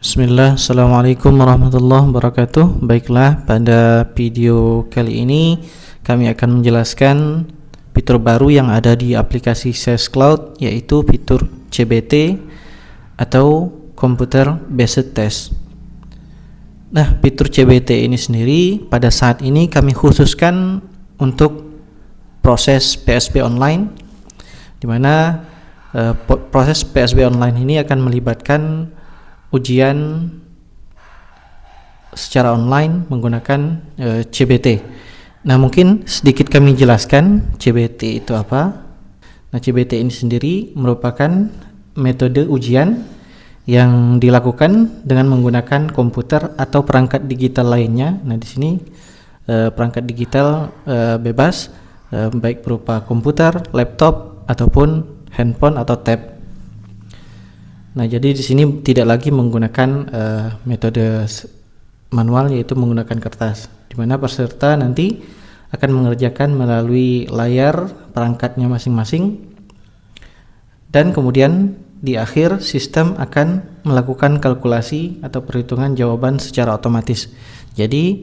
Bismillah, Assalamualaikum warahmatullahi wabarakatuh. Baiklah, pada video kali ini kami akan menjelaskan fitur baru yang ada di aplikasi SES Cloud, yaitu fitur CBT atau Computer Based Test. Nah, fitur CBT ini sendiri pada saat ini kami khususkan untuk proses PSB online, di mana proses PSB online ini akan melibatkan ujian secara online menggunakan CBT. Nah, mungkin sedikit kami jelaskan CBT itu apa. Nah, CBT ini sendiri merupakan metode ujian yang dilakukan dengan menggunakan komputer atau perangkat digital lainnya. Nah, di sini perangkat digital bebas, baik berupa komputer, laptop ataupun handphone atau tab. Nah, jadi di sini tidak lagi menggunakan metode manual, yaitu menggunakan kertas, di mana peserta nanti akan mengerjakan melalui layar perangkatnya masing-masing, dan kemudian di akhir sistem akan melakukan kalkulasi atau perhitungan jawaban secara otomatis. Jadi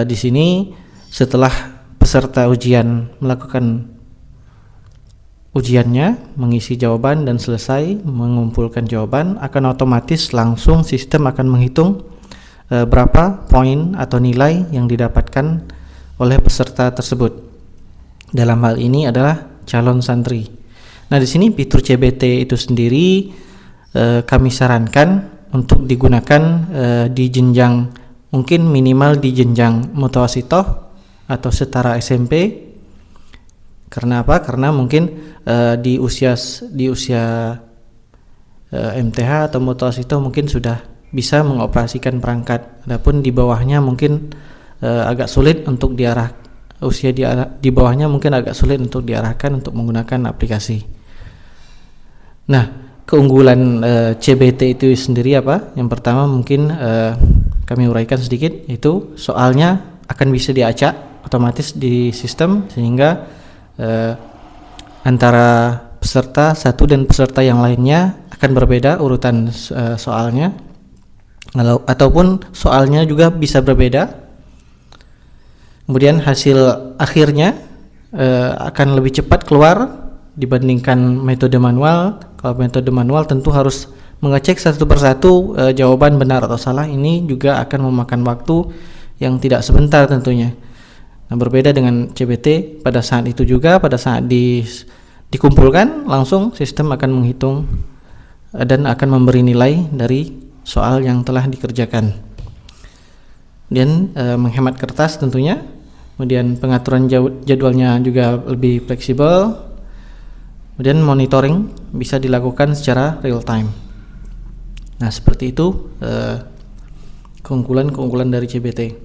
di sini setelah peserta ujian melakukan ujiannya, mengisi jawaban dan selesai mengumpulkan jawaban, akan otomatis langsung sistem akan menghitung berapa poin atau nilai yang didapatkan oleh peserta tersebut. Dalam hal ini adalah calon santri. Nah, di sini fitur CBT itu sendiri kami sarankan untuk digunakan di jenjang, mungkin minimal di jenjang mutawasitoh atau setara SMP. Karena apa? Karena mungkin di usia MTH atau mutawasitoh mungkin sudah bisa mengoperasikan perangkat. Adapun di bawahnya mungkin agak sulit untuk diarah, di bawahnya mungkin agak sulit untuk diarahkan untuk menggunakan aplikasi. Nah, keunggulan CBT itu sendiri apa? Yang pertama mungkin kami uraikan sedikit, yaitu soalnya akan bisa diacak otomatis di sistem, sehingga antara peserta satu dan peserta yang lainnya akan berbeda urutan soalnya, ataupun soalnya juga bisa berbeda. Kemudian hasil akhirnya akan lebih cepat keluar dibandingkan metode manual. Kalau metode manual tentu harus mengecek satu persatu jawaban benar atau salah. Ini juga akan memakan waktu yang tidak sebentar tentunya. Nah, berbeda dengan CBT, pada saat itu juga, pada saat dikumpulkan langsung sistem akan menghitung dan akan memberi nilai dari soal yang telah dikerjakan. Dan menghemat kertas tentunya. Kemudian pengaturan jadwalnya juga lebih fleksibel. Kemudian monitoring bisa dilakukan secara real time. Nah, seperti itu keunggulan dari CBT.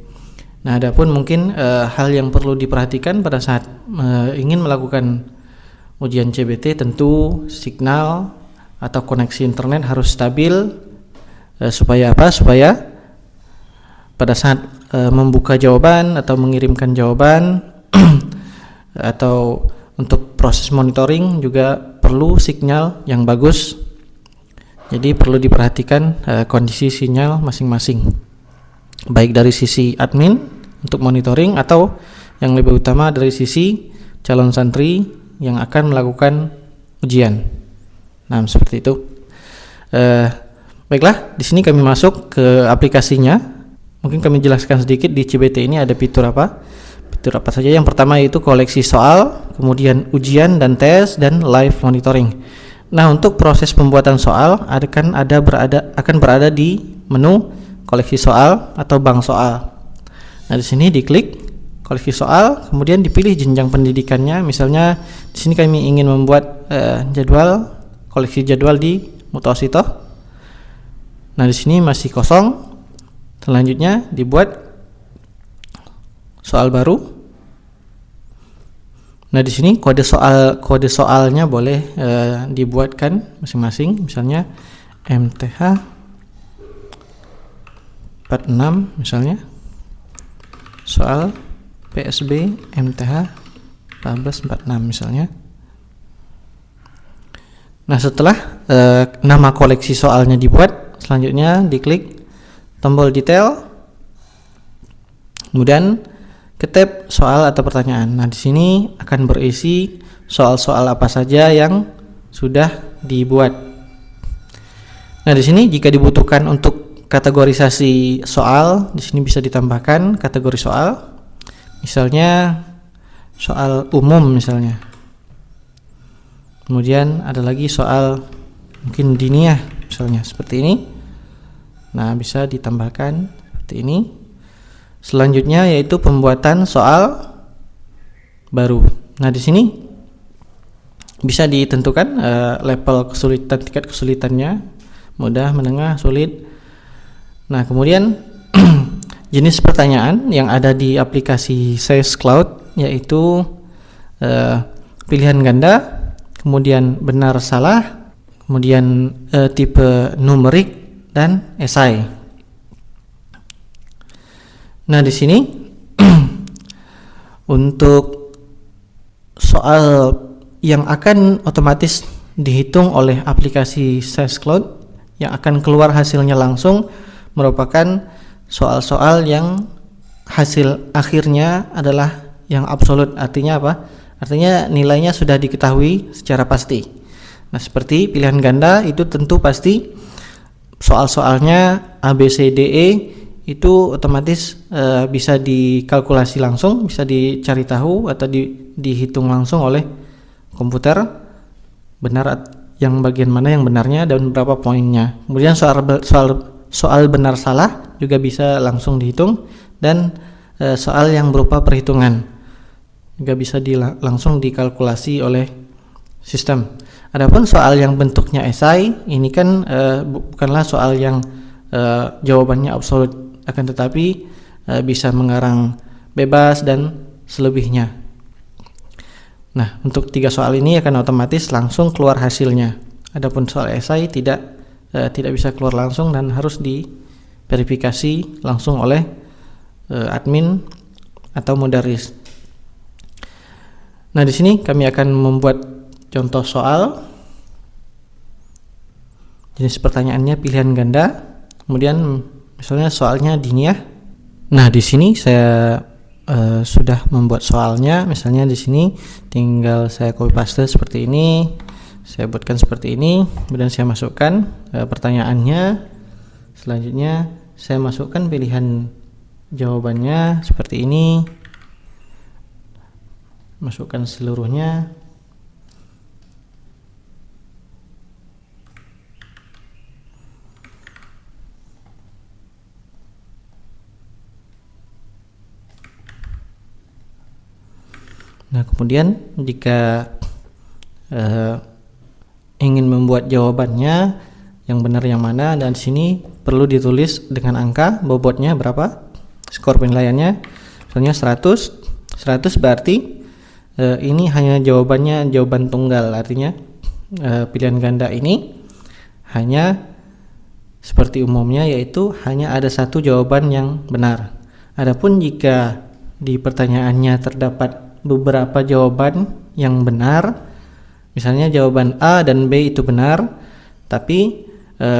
Nah, adapun mungkin hal yang perlu diperhatikan pada saat ingin melakukan ujian CBT, tentu signal atau koneksi internet harus stabil, supaya apa? Supaya pada saat membuka jawaban atau mengirimkan jawaban atau untuk proses monitoring juga perlu sinyal yang bagus. Jadi perlu diperhatikan kondisi sinyal masing-masing, baik dari sisi admin untuk monitoring atau yang lebih utama dari sisi calon santri yang akan melakukan ujian. Nah, seperti itu. Baiklah, di sini kami masuk ke aplikasinya. Mungkin kami jelaskan sedikit di CBT ini ada fitur apa. Fitur apa saja? Yang pertama yaitu koleksi soal, kemudian ujian dan tes, dan live monitoring. Nah, untuk proses pembuatan soal akan berada di menu koleksi soal atau bank soal. Nah, di sini diklik koleksi soal, kemudian dipilih jenjang pendidikannya. Misalnya di sini kami ingin membuat koleksi jadwal di mutawasitoh. Nah, di sini masih kosong. Selanjutnya dibuat soal baru. Nah, di sini kode soalnya boleh dibuatkan masing-masing. Misalnya MTH 46 misalnya. Soal PSB MTH 1446 misalnya. Nah, setelah nama koleksi soalnya dibuat, Selanjutnya diklik tombol detail, kemudian ketik soal atau pertanyaan. Nah, di sini akan berisi soal-soal apa saja yang sudah dibuat. Nah, di sini jika dibutuhkan untuk kategorisasi soal, di sini bisa ditambahkan kategori soal. Misalnya soal umum misalnya. Kemudian ada lagi soal mungkin diniyah misalnya seperti ini. Nah, bisa ditambahkan seperti ini. Selanjutnya yaitu pembuatan soal baru. Nah, di sini bisa ditentukan level kesulitan, tingkat kesulitannya, mudah, menengah, sulit. Nah, kemudian jenis pertanyaan yang ada di aplikasi SAIS Cloud yaitu pilihan ganda, kemudian benar salah, kemudian tipe numerik dan esai. Nah, di sini untuk soal yang akan otomatis dihitung oleh aplikasi SAIS Cloud yang akan keluar hasilnya langsung merupakan soal-soal yang hasil akhirnya adalah yang absolut. Artinya apa? Artinya nilainya sudah diketahui secara pasti. Nah, seperti pilihan ganda itu tentu pasti soal-soalnya A, B, C, D, E itu otomatis bisa dikalkulasi langsung, bisa dicari tahu atau dihitung langsung oleh komputer benar yang bagian mana yang benarnya dan berapa poinnya. Kemudian soal benar salah juga bisa langsung dihitung, dan soal yang berupa perhitungan juga bisa langsung dikalkulasi oleh sistem. Adapun soal yang bentuknya esai ini kan bukanlah soal yang jawabannya absolut, akan tetapi bisa mengarang bebas dan selebihnya. Nah, untuk 3 soal ini akan otomatis langsung keluar hasilnya. Adapun soal esai tidak bisa keluar langsung dan harus diverifikasi langsung oleh admin atau mudaris. Nah, di sini kami akan membuat contoh soal. Jenis pertanyaannya pilihan ganda. Kemudian misalnya soalnya diniyah. Nah, di sini saya sudah membuat soalnya. Misalnya di sini tinggal saya copy paste seperti ini. Saya buatkan seperti ini. Kemudian saya masukkan pertanyaannya. Selanjutnya saya masukkan pilihan jawabannya seperti ini. Masukkan seluruhnya. Nah, kemudian jika ingin membuat jawabannya yang benar yang mana, dan sini perlu ditulis dengan angka bobotnya berapa, skor penilaiannya. Misalnya 100 berarti ini hanya jawabannya jawaban tunggal, artinya pilihan ganda ini hanya seperti umumnya, yaitu hanya ada satu jawaban yang benar. Adapun jika di pertanyaannya terdapat beberapa jawaban yang benar, misalnya jawaban A dan B itu benar, tapi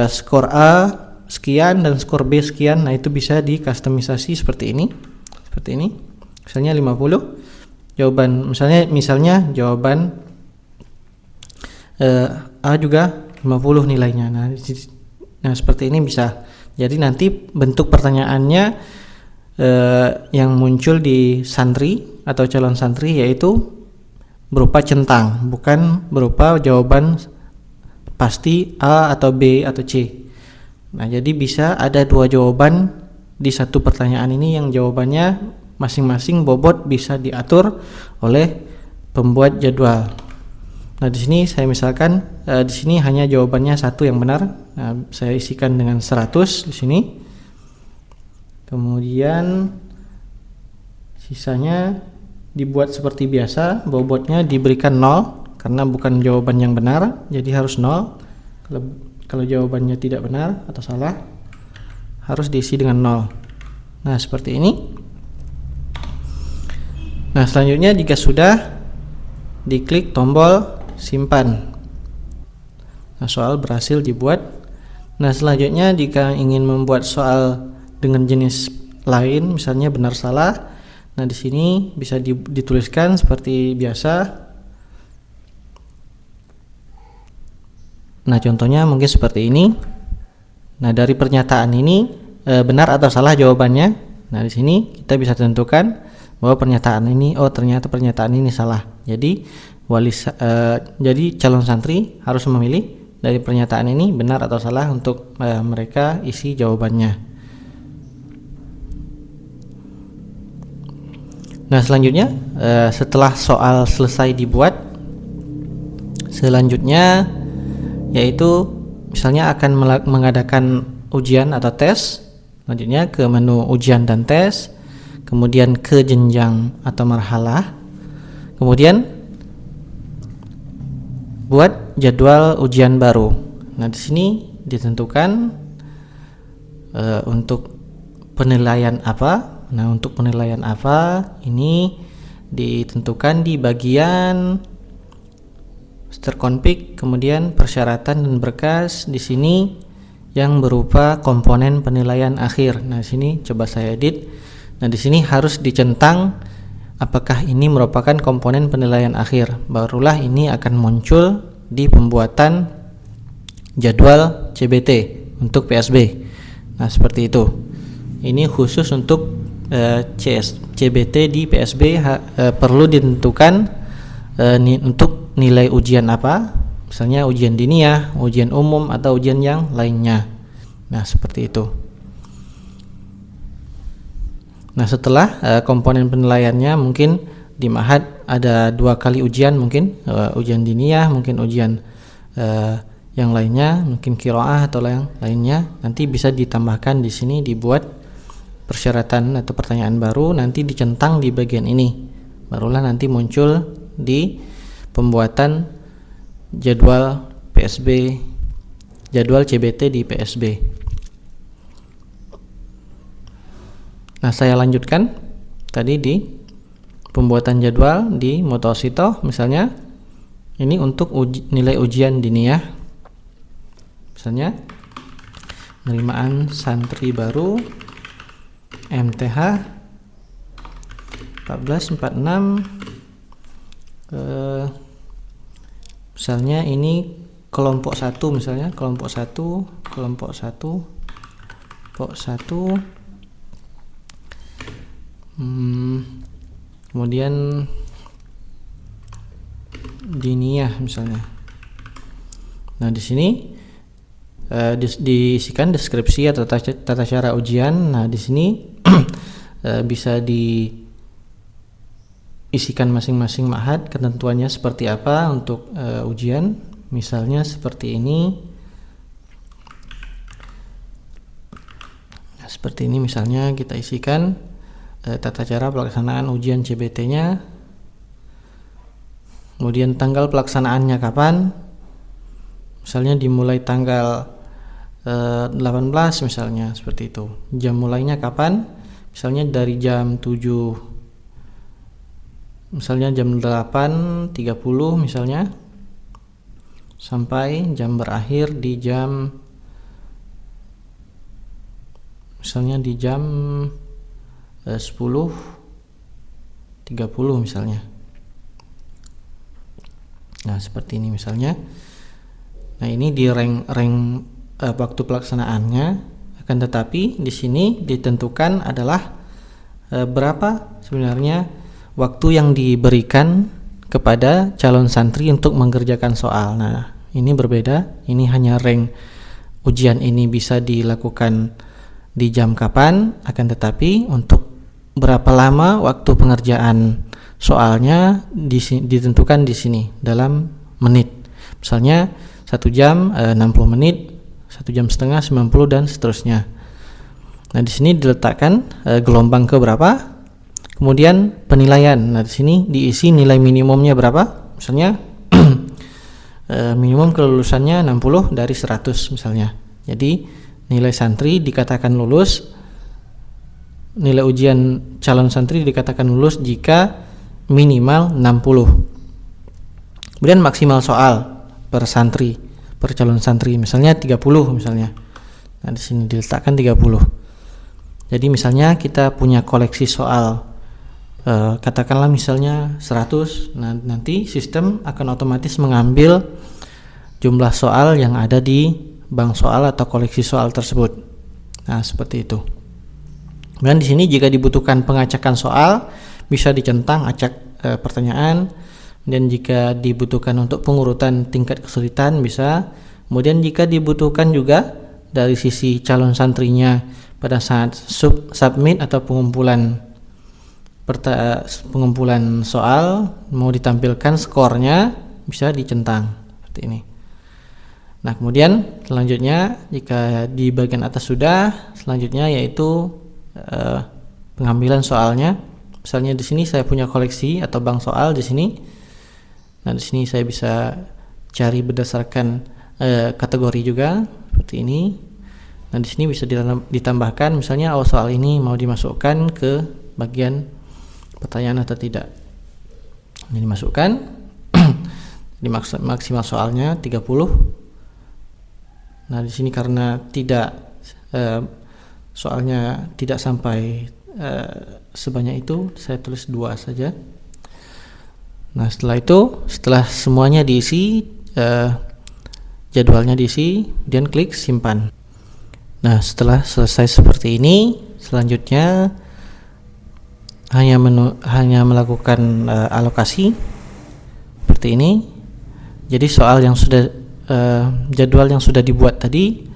skor A sekian dan skor B sekian, nah itu bisa dikustomisasi seperti ini. Misalnya 50 jawaban, misalnya jawaban A juga 50 nilainya. Nah, seperti ini bisa. Jadi nanti bentuk pertanyaannya yang muncul di santri atau calon santri yaitu berupa centang, bukan berupa jawaban pasti A atau B atau C. Nah, jadi bisa ada 2 jawaban di satu pertanyaan ini yang jawabannya masing-masing bobot bisa diatur oleh pembuat jadwal. Nah, di sini saya misalkan di sini hanya jawabannya satu yang benar. Nah, saya isikan dengan 100 di sini. Kemudian sisanya dibuat seperti biasa, bobotnya diberikan 0 karena bukan jawaban yang benar, jadi harus 0. Kalau jawabannya tidak benar atau salah, harus diisi dengan 0. Nah, seperti ini. Nah, selanjutnya jika sudah, diklik tombol simpan. Nah, soal berhasil dibuat. Nah, selanjutnya jika ingin membuat soal dengan jenis lain, misalnya benar salah, nah di sini bisa dituliskan seperti biasa. Nah, contohnya mungkin seperti ini. Nah, dari pernyataan ini benar atau salah jawabannya. Nah, di sini kita bisa tentukan bahwa pernyataan ini, oh ternyata pernyataan ini salah. Jadi jadi calon santri harus memilih dari pernyataan ini benar atau salah untuk mereka isi jawabannya. Nah, selanjutnya setelah soal selesai dibuat, selanjutnya yaitu misalnya akan mengadakan ujian atau tes. Selanjutnya ke menu ujian dan tes, kemudian ke jenjang atau marhalah, kemudian buat jadwal ujian baru. Nah, di sini ditentukan untuk penilaian apa. Nah, untuk penilaian apa ini ditentukan di bagian terkonfig, kemudian persyaratan dan berkas di sini yang berupa komponen penilaian akhir. Nah, di sini coba saya edit. Nah, di sini harus dicentang apakah ini merupakan komponen penilaian akhir. Barulah ini akan muncul di pembuatan jadwal CBT untuk PSB. Nah, seperti itu. Ini khusus untuk CBT di PSB perlu ditentukan untuk nilai ujian apa, misalnya ujian diniyah, ujian umum, atau ujian yang lainnya. Nah, seperti itu. Nah, setelah komponen penilaiannya, mungkin di Ma'had ada 2 kali ujian, mungkin ujian diniyah, mungkin ujian yang lainnya, mungkin qiraah atau yang lainnya. Nanti bisa ditambahkan di sini, dibuat persyaratan atau pertanyaan baru, nanti dicentang di bagian ini. Barulah nanti muncul di pembuatan jadwal PSB, jadwal CBT di PSB. Nah, saya lanjutkan tadi di pembuatan jadwal di Mutawasithah, misalnya ini untuk nilai ujian diniyah, misalnya penerimaan santri baru MTH 1446, misalnya ini kelompok 1, misalnya kelompok 1, kemudian diniyah misalnya. Nah, di sini diisikan deskripsi atau tata cara ujian. Nah, di sini bisa diisikan masing-masing ma'had ketentuannya seperti apa untuk ujian. Misalnya seperti ini. Nah, seperti ini misalnya kita isikan tata cara pelaksanaan ujian CBT-nya. Kemudian tanggal pelaksanaannya kapan? Misalnya dimulai tanggal 18 misalnya, seperti itu. Jam mulainya kapan? Misalnya dari jam 7, misalnya jam 8.30 misalnya, sampai jam berakhir di jam, misalnya di jam 10.30 misalnya. Nah, seperti ini misalnya. Nah, ini di rank waktu pelaksanaannya. Akan tetapi di sini ditentukan adalah berapa sebenarnya waktu yang diberikan kepada calon santri untuk mengerjakan soal. Nah, ini berbeda. Ini hanya rank ujian ini bisa dilakukan di jam kapan, akan tetapi untuk berapa lama waktu pengerjaan soalnya ditentukan di sini dalam menit. Misalnya 1 jam 60 menit, 1 jam setengah 90, dan seterusnya. Nah, di sini diletakkan gelombang ke berapa, kemudian penilaian. Nah, di sini diisi nilai minimumnya berapa, misalnya minimum kelulusannya 60 dari 100 misalnya. Jadi nilai santri dikatakan lulus, nilai ujian calon santri dikatakan lulus jika minimal 60. Kemudian maksimal soal per santri, per calon santri misalnya 30 misalnya. Nah, di sini diletakkan 30. Jadi misalnya kita punya koleksi soal, katakanlah misalnya 100. Nah, nanti sistem akan otomatis mengambil jumlah soal yang ada di bank soal atau koleksi soal tersebut. Nah, seperti itu. Dan di sini jika dibutuhkan pengacakan soal, bisa dicentang acak pertanyaan. Dan jika dibutuhkan untuk pengurutan tingkat kesulitan, bisa. Kemudian jika dibutuhkan juga dari sisi calon santrinya pada saat submit atau pengumpulan soal mau ditampilkan skornya, bisa dicentang seperti ini. Nah, kemudian selanjutnya jika di bagian atas sudah, selanjutnya yaitu pengambilan soalnya. Misalnya di sini saya punya koleksi atau bank soal di sini. Nah, di sini saya bisa cari berdasarkan kategori juga seperti ini. Nah, di sini bisa ditambahkan misalnya soal ini mau dimasukkan ke bagian pertanyaan atau tidak. Ini dimasukkan. Di maksimal soalnya 30. Nah, di sini karena tidak soalnya tidak sampai sebanyak itu, saya tulis 2 saja. Nah, setelah semuanya diisi, jadwalnya diisi, dan klik simpan. Nah, setelah selesai seperti ini, selanjutnya hanya melakukan alokasi seperti ini. Jadi soal yang sudah jadwal yang sudah dibuat tadi,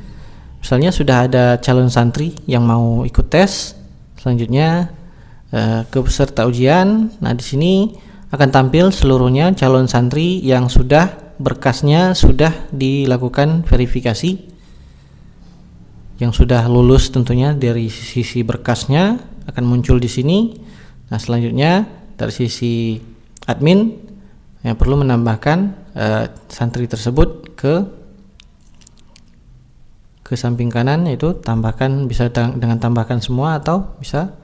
misalnya sudah ada calon santri yang mau ikut tes, selanjutnya ke peserta ujian. Nah, di sini akan tampil seluruhnya calon santri yang sudah berkasnya sudah dilakukan verifikasi, yang sudah lulus tentunya dari sisi berkasnya akan muncul di sini. Nah, selanjutnya dari sisi admin yang perlu menambahkan santri tersebut ke samping kanan, yaitu tambahkan, bisa dengan tambahkan semua atau bisa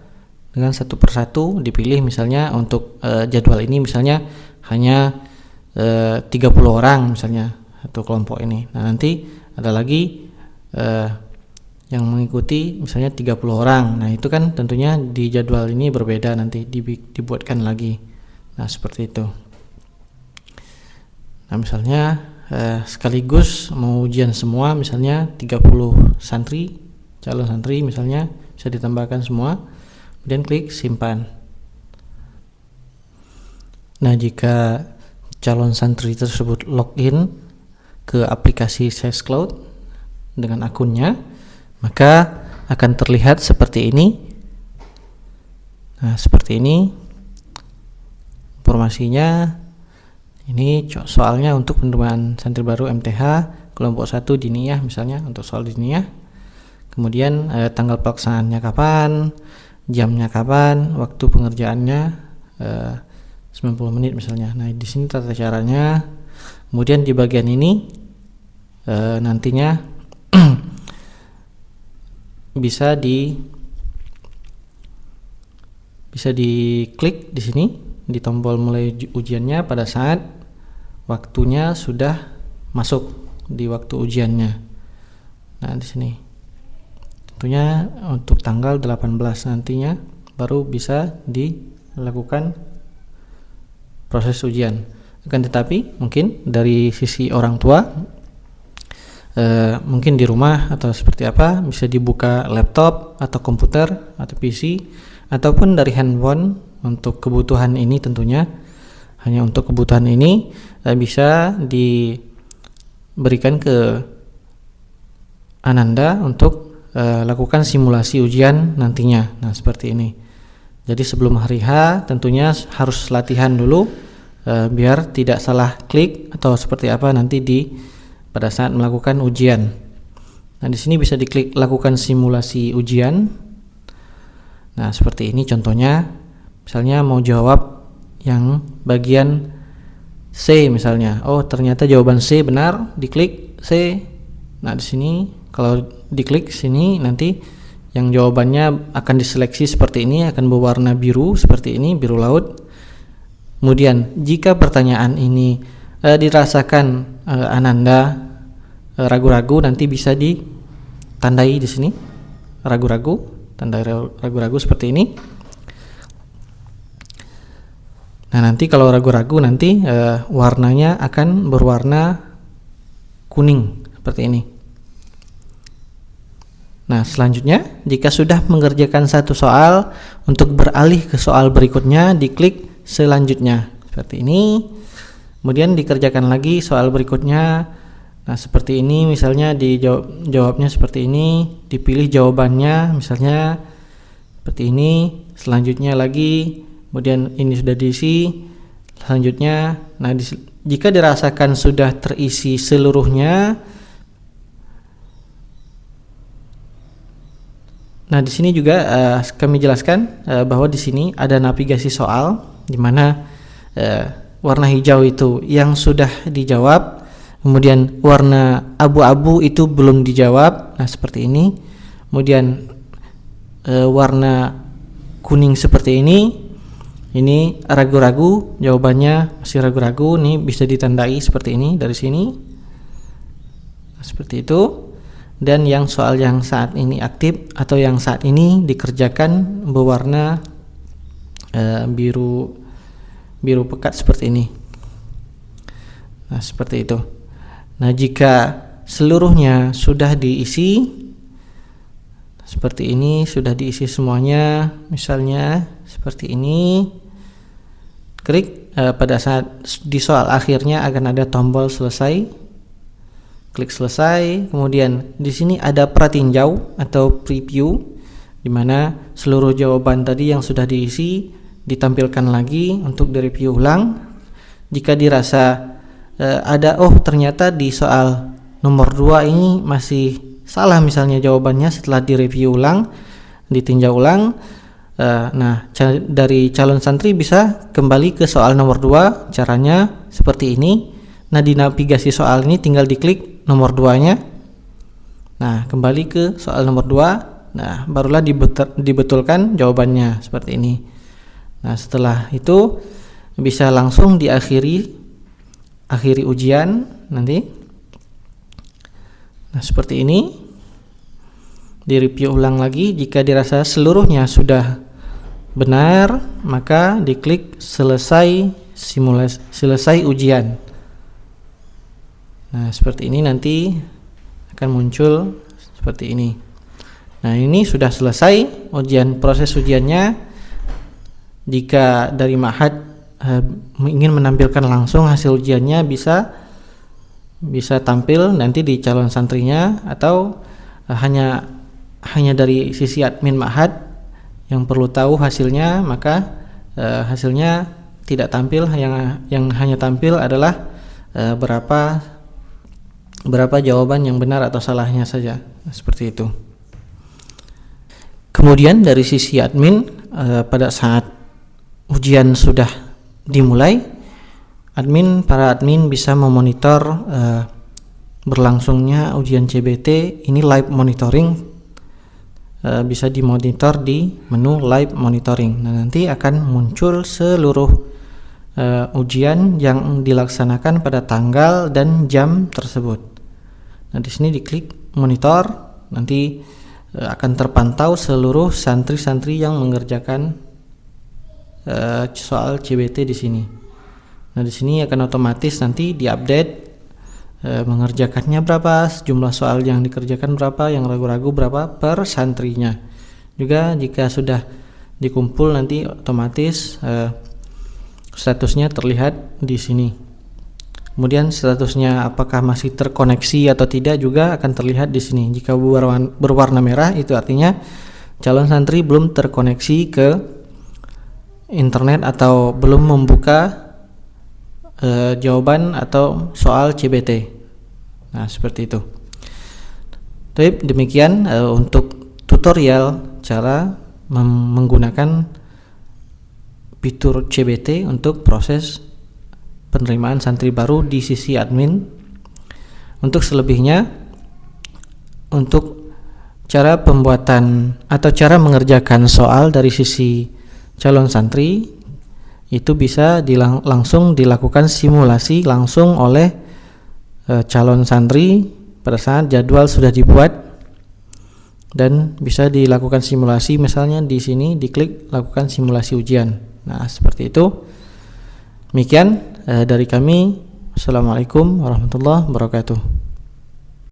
dengan satu persatu dipilih. Misalnya untuk jadwal ini misalnya hanya 30 orang misalnya satu kelompok ini. Nah, nanti ada lagi yang mengikuti misalnya 30 orang. Nah, itu kan tentunya di jadwal ini berbeda, nanti dibuatkan lagi. Nah, seperti itu. Nah, misalnya sekaligus mau ujian semua, misalnya 30 santri, calon santri misalnya, bisa ditambahkan semua, kemudian klik simpan. Nah, jika calon santri tersebut login ke aplikasi SESCloud dengan akunnya, maka akan terlihat seperti ini. Nah, seperti ini informasinya. Ini soalnya untuk penerimaan santri baru MTH kelompok 1 diniyah misalnya, untuk soal diniyah. Kemudian tanggal pelaksanaannya kapan, jamnya kapan, waktu pengerjaannya 90 menit misalnya. Nah, di sini tata caranya. Kemudian di bagian ini nantinya bisa diklik di sini di tombol mulai ujiannya pada saat waktunya sudah masuk di waktu ujiannya. Nah, di sini tentunya untuk tanggal 18 nantinya baru bisa dilakukan proses ujian. Akan tetapi mungkin dari sisi orang tua, mungkin di rumah atau seperti apa, bisa dibuka laptop atau komputer atau PC ataupun dari handphone. Untuk kebutuhan ini tentunya hanya untuk kebutuhan ini bisa diberikan ke Ananda untuk lakukan simulasi ujian nantinya. Nah, seperti ini. Jadi sebelum hari H tentunya harus latihan dulu biar tidak salah klik atau seperti apa nanti pada saat melakukan ujian. Nah, di sini bisa diklik lakukan simulasi ujian. Nah, seperti ini contohnya. Misalnya mau jawab yang bagian C misalnya. Oh, ternyata jawaban C benar, diklik C. Nah, di sini kalau diklik sini nanti yang jawabannya akan diseleksi seperti ini, akan berwarna biru seperti ini, biru laut. Kemudian jika pertanyaan ini dirasakan Ananda ragu-ragu, nanti bisa tandai di sini ragu-ragu, tandai ragu-ragu seperti ini. Nah, nanti kalau ragu-ragu nanti warnanya akan berwarna kuning seperti ini. Nah, selanjutnya jika sudah mengerjakan satu soal, untuk beralih ke soal berikutnya diklik selanjutnya seperti ini. Kemudian dikerjakan lagi soal berikutnya. Nah, seperti ini misalnya jawabnya seperti ini, dipilih jawabannya misalnya seperti ini. Selanjutnya lagi, kemudian ini sudah diisi. Selanjutnya, nah jika dirasakan sudah terisi seluruhnya, nah di sini juga kami jelaskan bahwa di sini ada navigasi soal, di mana warna hijau itu yang sudah dijawab, kemudian warna abu-abu itu belum dijawab. Nah, seperti ini. Kemudian warna kuning seperti ini ragu-ragu, jawabannya masih ragu-ragu. Ini bisa ditandai seperti ini dari sini. Nah, seperti itu. Dan yang soal yang saat ini aktif atau yang saat ini dikerjakan berwarna biru pekat seperti ini. Nah, seperti itu. Nah, jika seluruhnya sudah diisi seperti ini, sudah diisi semuanya, misalnya seperti ini, klik pada saat di soal akhirnya akan ada tombol selesai. Klik selesai, kemudian di sini ada pratinjau atau preview, di mana seluruh jawaban tadi yang sudah diisi ditampilkan lagi untuk direview ulang. Jika dirasa ada ternyata di soal nomor 2 ini masih salah misalnya jawabannya, setelah direview ulang, ditinjau ulang, nah dari calon santri bisa kembali ke soal nomor 2. Caranya seperti ini. Nah, di navigasi soal ini tinggal diklik nomor 2-nya. Nah, kembali ke soal nomor 2. Nah, barulah dibetulkan jawabannya seperti ini. Nah, setelah itu bisa langsung akhiri ujian nanti. Nah, seperti ini. Direview ulang lagi. Jika dirasa seluruhnya sudah benar, maka diklik selesai ujian. Nah, seperti ini nanti akan muncul seperti ini. Nah, ini sudah selesai proses ujiannya. Jika dari Ma'had ingin menampilkan langsung hasil ujiannya, bisa tampil nanti di calon santrinya, atau hanya dari sisi admin Ma'had yang perlu tahu hasilnya, maka hasilnya tidak tampil. Yang hanya tampil adalah berapa jawaban yang benar atau salahnya saja. Seperti itu. Kemudian dari sisi admin, pada saat ujian sudah dimulai, para admin bisa memonitor berlangsungnya ujian CBT. Ini live monitoring, bisa dimonitor di menu live monitoring. Nah, nanti akan muncul seluruh ujian yang dilaksanakan pada tanggal dan jam tersebut. Nah, di sini diklik monitor, nanti akan terpantau seluruh santri-santri yang mengerjakan soal CBT di sini. Nah, di sini akan otomatis nanti diupdate mengerjakannya berapa, jumlah soal yang dikerjakan berapa, yang ragu-ragu berapa per santrinya. Juga jika sudah dikumpul nanti otomatis statusnya terlihat di sini. Kemudian statusnya apakah masih terkoneksi atau tidak juga akan terlihat di sini. Jika berwarna merah itu artinya calon santri belum terkoneksi ke internet atau belum membuka jawaban atau soal CBT. Nah, seperti itu. Demikian untuk tutorial cara menggunakan fitur CBT untuk proses penerimaan santri baru di sisi admin. Untuk selebihnya, untuk cara pembuatan atau cara mengerjakan soal dari sisi calon santri, itu bisa langsung dilakukan simulasi langsung oleh calon santri pada saat jadwal sudah dibuat. dan bisa dilakukan simulasi, misalnya di sini diklik lakukan simulasi ujian. Nah, seperti itu. Demikian dari kami. Assalamualaikum warahmatullahi wabarakatuh.